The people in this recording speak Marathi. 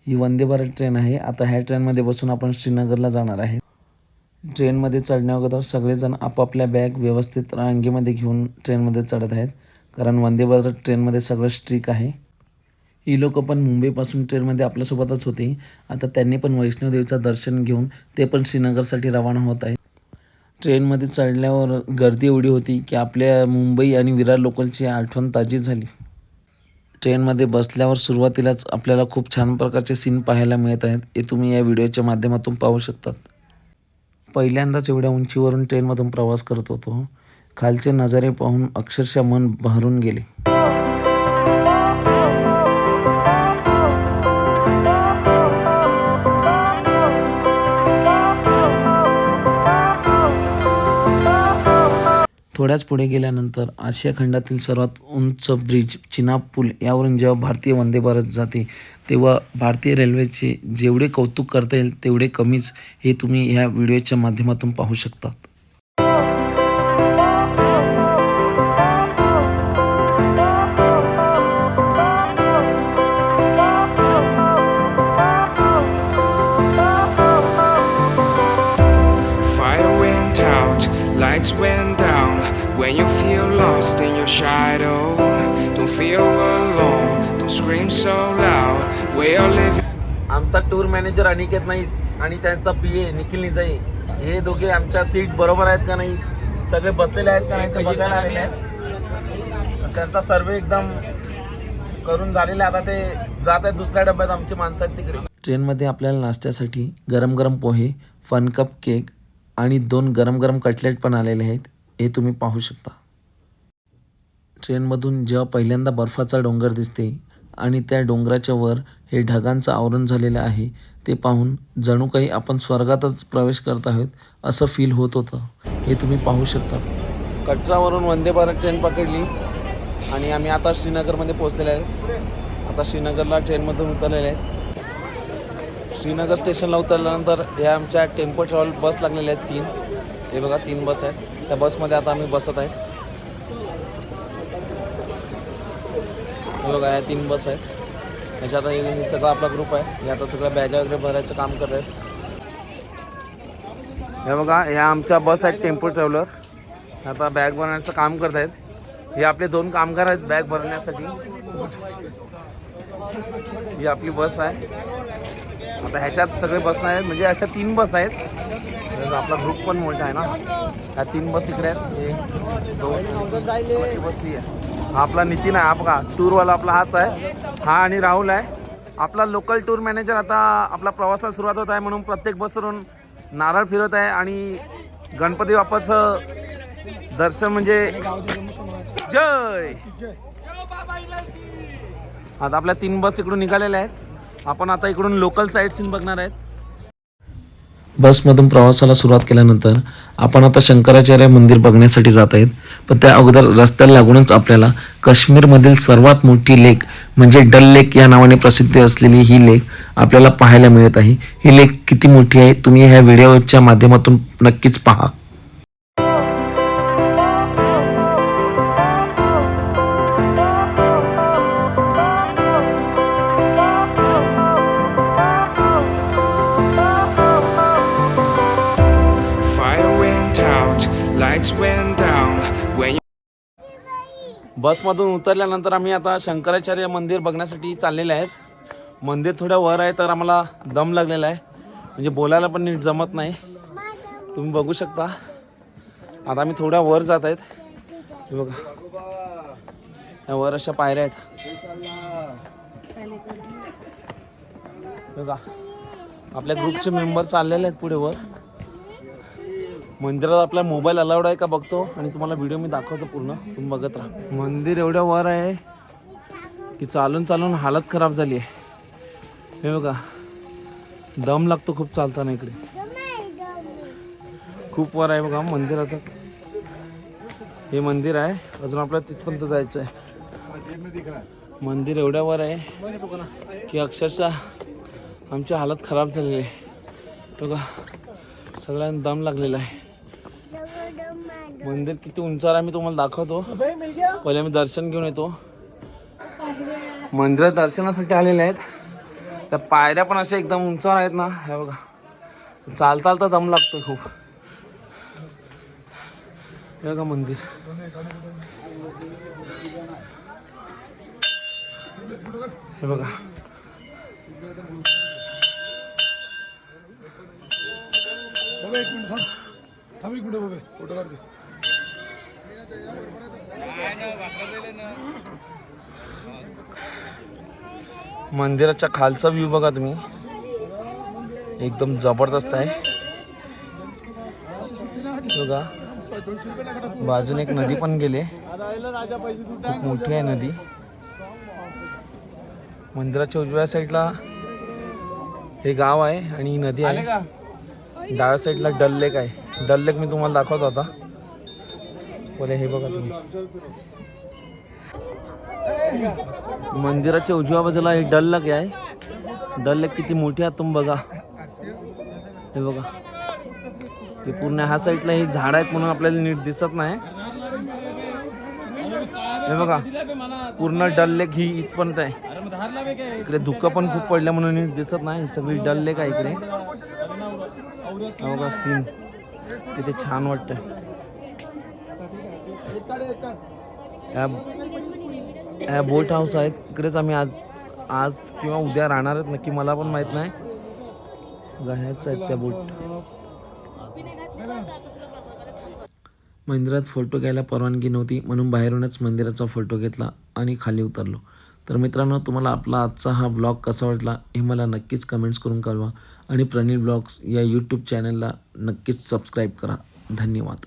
ही वंदे भारत ट्रेन आहे। आता ह्या ट्रेनमध्ये बसून आपण श्रीनगरला जाणार आहे। ट्रेनमध्ये चढण्या अगोदर सगळेजण आपापल्या बॅग व्यवस्थित रांगेमध्ये घेऊन ट्रेनमध्ये चढत आहेत, कारण वंदे भारत ट्रेनमध्ये सगळं स्ट्रिक आहे। ही लोक पण मुंबईपासून ट्रेनमध्ये आपल्यासोबतच होती। आता त्यांनी पण वैष्णोदेवीचं दर्शन घेऊन ते पण श्रीनगरसाठी रवाना होत आहेत। ट्रेनमध्ये चढल्यावर गर्दी एवढी होती की आपल्या मुंबई आणि विरार लोकलची आठवण ताजी झाली। ट्रेनमध्ये बसल्यावर सुरुवातीलाच आपल्याला खूप छान प्रकारचे सीन पाहायला मिळत आहेत, हे तुम्ही या व्हिडिओच्या माध्यमातून पाहू शकतात। पहिल्यांदाच एवढ्या उंचीवरून ट्रेनमधून प्रवास करत होतो। खालचे नजारे पाहून अक्षरशः मन भरून गेले। थोड्याच पुढे गेल्यानंतर आशिया खंडातील सर्वात उंच ब्रिज चिनाब पूल यावरून जेव्हा भारतीय वंदे भारत जाते, तेव्हा भारतीय रेल्वेचे जेवढे कौतुक करता येईल तेवढे कमीच, हे तुम्ही ह्या व्हिडिओच्या माध्यमातून पाहू शकता। Lights went down when you feel lost in your shadow. Don't feel alone, don't scream so loud. We are living. आमचा टूर मॅनेजर अनिकेत नाईक आणि त्यांचा पीए निखिल निजाई हे दोघे आमच्या सीट बरोबर आहेत का नाही, सगळे बसलेले आहेत का नाही ते बघायला आलेले आहेत। त्यांचा सर्वे एकदम करून झालेला, आता ते जात आहेत दुसऱ्या डब्यात। आमची माणसं आहेत तिकडे। ट्रेनमध्ये आपल्याला नाश्त्यासाठी गरम गरम पोहे, फन कप केक आणि 2 गरम गरम कटलेट पण आलेले आहेत, हे तुम्ही पाहू शकता। ट्रेनमधून जेव्हा पहिल्यांदा बर्फाचा डोंगर दिसते आणि त्या डोंगराच्या वर हे ढगांचं आवरण झालेलं आहे, ते पाहून जणू काही आपण स्वर्गातच प्रवेश करत आहोत असं फील होत होतं, हे तुम्ही पाहू शकता। कटरावरून वंदे भारत ट्रेन पकडली आणि आम्ही आता श्रीनगरमध्ये पोहोचलेले आहेत। आता श्रीनगरला ट्रेनमधून उतरलेले आहेत। श्रीनगर स्टेशनला उतरल्यानंतर या आमच्या टेम्पो ट्रॅव्हल बस लागलेल्या आहेत 3, हे बघा 3 बस आहेत। त्या बसमध्ये आता आम्ही बसत आहे। हे बघा या 3 बस आहेत। याच्यात हे सगळा आपला ग्रुप आहे। हे आता सगळ्या बॅगा वगैरे भरायचं काम करत आहेत। हे बघा ह्या आमच्या बस आहेत टेम्पो ट्रॅव्हलर, आता बॅग भरण्याचं काम करत आहेत। हे आपले 2 कामगार आहेत बॅग भरण्यासाठी। ही आपली बस आहे। आता ह्याच्यात सगळे बसणार आहेत, म्हणजे अशा 3 बस आहेत। आपला ग्रुप पण मोठा आहे ना। ह्या 3 बस इकडे आहेत। 1 2 बसली आहे। हा आपला नितीन आहे, हा बघा टूरवाला आपला हाच आहे। हा आणि राहुल आहे आपला लोकल टूर मॅनेजर। आता आपला प्रवासाला सुरुवात होत आहे म्हणून प्रत्येक बसवरून नारळ फिरवत आहे आणि गणपती बाप्पाचं दर्शन म्हणजे जय। आता आपल्या 3 बस इकडून निघालेल्या आहेत। आपण आता इकडून लोकल साईट सीन बघणार आहेत। बसमधून प्रवासाला सुरुवात केल्यानंतर आपण आता शंकराचार्य मंदिर बघण्यासाठी जात आहेत, पण त्या अगोदर रस्त्याला लागूनच आपल्याला काश्मीरमधील सर्वात मोठी लेक म्हणजे डल लेक या नावाने प्रसिद्ध असलेली ही लेक आपल्याला पाहायला मिळत आहे। ही लेक किती मोठी आहे तुम्ही ह्या व्हिडिओच्या माध्यमातून नक्कीच पहा। Lights went down when बसमधून उतरल्यानंतर आम्ही आता शंकराचार्य मंदिर बघण्यासाठी चाललेले आहेत। मंदिर थोड्या वर आहे तर आम्हाला दम लागलेला आहे, म्हणजे बोलायला पण नीट जमत नाही, तुम्ही बघू शकता। आता आम्ही थोड्या वर जात आहेत। हे बघा या वर अशा पायऱ्या आहेत। बघा आपल्या ग्रुपचे मेंबर चाललेले आहेत पुढे वर। मंदिरात आपला मोबाईल अलाउड आहे का बघतो आणि तुम्हाला व्हिडिओ मी दाखवतो पूर्ण, तुम्ही बघत राहा। मंदिर एवढ्या वर आहे की चालून चालून हालत खराब झाली आहे। हे बघा दम लागतो खूप चालताना। इकडे खूप वर आहे बघा मंदिरात। हे मंदिर आहे, अजून आपल्याला तिथपर्यंत जायचं आहे। मंदिर एवढ्या वर आहे की अक्षरशः आमची हालत खराब झालेली आहे। बघा सगळ्यांना दम लागलेला आहे। मंदिर किती उंचावर आहे मी तुम्हाला दाखवतो, पहिले मी दर्शन घेऊन येतो। मंदिरात दर्शनासाठी आलेले आहेत त्या पायऱ्या पण अशा एकदम उंचावर आहेत ना, हे बघा. चालता दम लागतो खूप. हे बघा मंदिर. हे बघा. मंदिराच्या खालचा व्ह्यू बघा तुम्ही, एकदम जबरदस्त आहे. बघा बाजूने एक नदी पण गेले, खूप मोठी आहे नदी. मंदिराच्या उजव्या साईडला हे गाव आहे आणि ही नदी आहे. डाव्या साईडला डल लेक आहे. डल लेक मी तुम्हाला दाखवतो आता. बोले हे बघा तुम्ही, मंदिराच्या उजव्या बाजूला हे डल लेक आहे. डल लेक किती मोठी आहे तुम्ही बघा. हे बघा, ते पूर्ण ह्या साईडला हे झाड आहेत म्हणून आपल्याला नीट दिसत नाही. हे बघा, पूर्ण डल लेक ही इथपर्यंत आहे. इकडे धुकं पण खूप पडलं म्हणून नीट दिसत नाही. ही सगळी डल लेक आहे इकडे. बघा सीन किती छान वाटतं. ह्या बोट हाऊस आहे, इकडेच आम्ही आज किंवा उद्या राहणार आहेत. नक्की मला पण माहीत नाही. ह्याच आहेत त्या बोट. मंदिरात फोटो घ्यायला परवानगी नव्हती म्हणून बाहेरूनच मंदिराचा फोटो घेतला आणि खाली उतरलो. तर मित्रांनो, तुम्हाला आपला आजचा हा ब्लॉग कसा वाटला हे मला नक्कीच कमेंट्स करून कळवा आणि प्रणील ब्लॉग्स या यूट्यूब चॅनलला नक्कीच सबस्क्राईब करा. धन्यवाद.